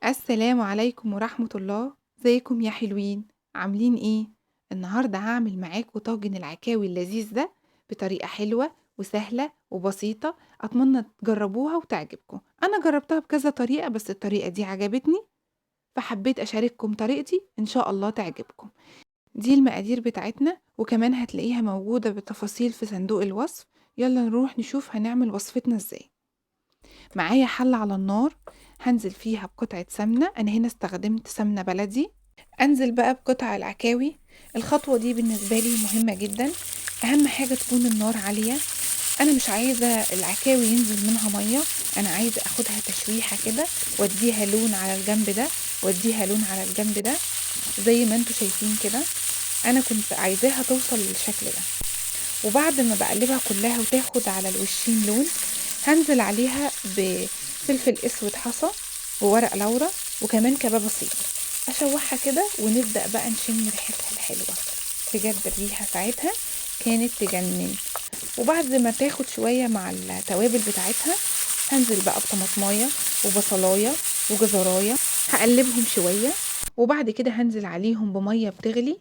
السلام عليكم ورحمة الله، ازيكم يا حلوين، عاملين ايه؟ النهاردة هاعمل معاكم طاجن العكاوي اللذيذ ده بطريقة حلوة وسهلة وبسيطة، أتمنى تجربوها وتعجبكم. أنا جربتها بكذا طريقة بس الطريقة دي عجبتني، فحبيت أشارككم طريقتي إن شاء الله تعجبكم. دي المقادير بتاعتنا وكمان هتلاقيها موجودة بالتفاصيل في صندوق الوصف. يلا نروح نشوف هنعمل وصفتنا ازاي. معايا حلة على النار هنزل فيها بقطعة سمنة، أنا هنا استخدمت سمنة بلدي. أنزل بقى بقطع العكاوي. الخطوة دي بالنسبة لي مهمة جدا، أهم حاجة تكون النار عالية. أنا مش عايزة العكاوي ينزل منها مية، أنا عايزة أخدها تشويحة كده واديها لون على الجنب ده واديها لون على الجنب ده زي ما انتوا شايفين كده. أنا كنت عايزاها توصل للشكل ده، وبعد ما بقلبها كلها وتاخد على الوشين لون هنزل عليها بفلفل اسود حصى وورق لورا وكمان كباب بسيط، اشوحها كده ونبدأ بقى نشم ريحتها الحلوة. بجد الريحة ساعتها كانت تجنن. وبعد ما تاخد شوية مع التوابل بتاعتها هنزل بقى بطماطمايه وبصلايه وجزرايه، هقلبهم شوية وبعد كده هنزل عليهم بمية بتغلي.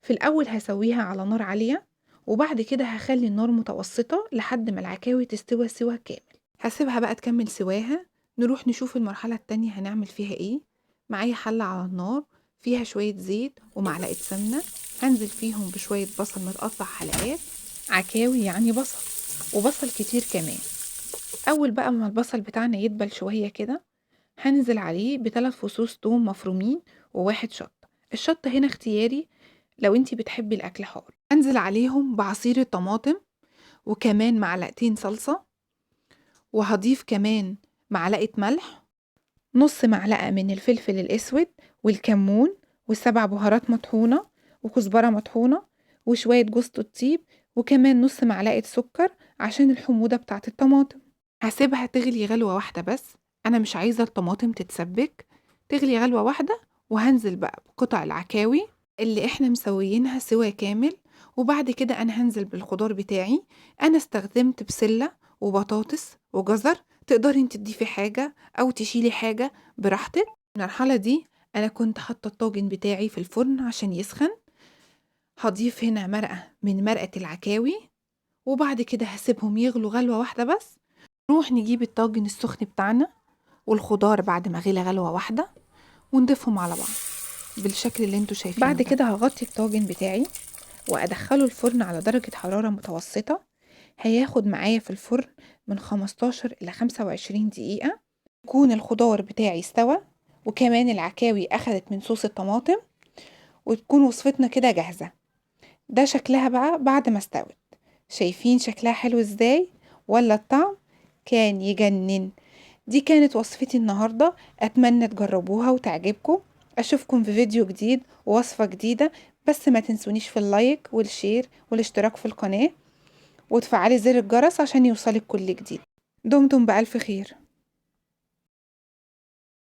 في الأول هسويها على نار عالية وبعد كده هخلي النار متوسطة لحد ما العكاوي تستوى سوا كامل. هسيبها بقى تكمل سواها. نروح نشوف المرحلة التانية هنعمل فيها ايه. معايا حلة على النار فيها شوية زيت ومعلقة سمنة، هنزل فيهم بشوية بصل متقطع حلقات، عكاوي يعني بصل وبصل كتير كمان. أول بقى ما البصل بتاعنا يدبل شوية كده هنزل عليه ب3 فصوص توم مفرومين وواحد شطة. الشطة هنا اختياري لو انتي بتحبي الأكل حار. هنزل عليهم بعصير الطماطم وكمان معلقتين صلصة، وهضيف كمان معلقة ملح، نص معلقة من الفلفل الأسود والكمون والسبع بهارات مطحونة وكزبرة مطحونة وشوية جوز الطيب وكمان نص معلقة سكر عشان الحموضة بتاعة الطماطم. هسيبها تغلي غلوة واحدة بس، أنا مش عايزة الطماطم تتسبك، تغلي غلوة واحدة. وهنزل بقى بقطع العكاوي اللي احنا مسويينها سوا كامل، وبعد كده أنا هنزل بالخضار بتاعي. أنا استخدمت بسلة وبطاطس وجزر، تقدري انت تضيفي حاجة أو تشيلي حاجة براحتك. المرحلة دي أنا كنت حاطة الطاجن بتاعي في الفرن عشان يسخن. هضيف هنا مرقة من مرقة العكاوي وبعد كده هسيبهم يغلوا غلوة واحدة بس. نروح نجيب الطاجن السخن بتاعنا والخضار بعد ما غلى غلوة واحدة ونضيفهم على بعض بالشكل اللي انتوا شايفينه. بعد كده هغطي الطاجن بتاعي وادخله الفرن على درجة حرارة متوسطة. هياخد معايا في الفرن من 15 إلى 25 دقيقة، يكون الخضار بتاعي استوى وكمان العكاوي أخدت من صوص الطماطم وتكون وصفتنا كده جاهزة. ده شكلها بقى بعد ما استوت، شايفين شكلها حلو ازاي ولا الطعم كان يجنن. دي كانت وصفتي النهاردة، أتمنى تجربوها وتعجبكم. أشوفكم في فيديو جديد ووصفة جديدة، بس ما تنسونيش في اللايك والشير والاشتراك في القناة وتفعلي زر الجرس عشان يوصلك كل جديد. دمتم بألف خير.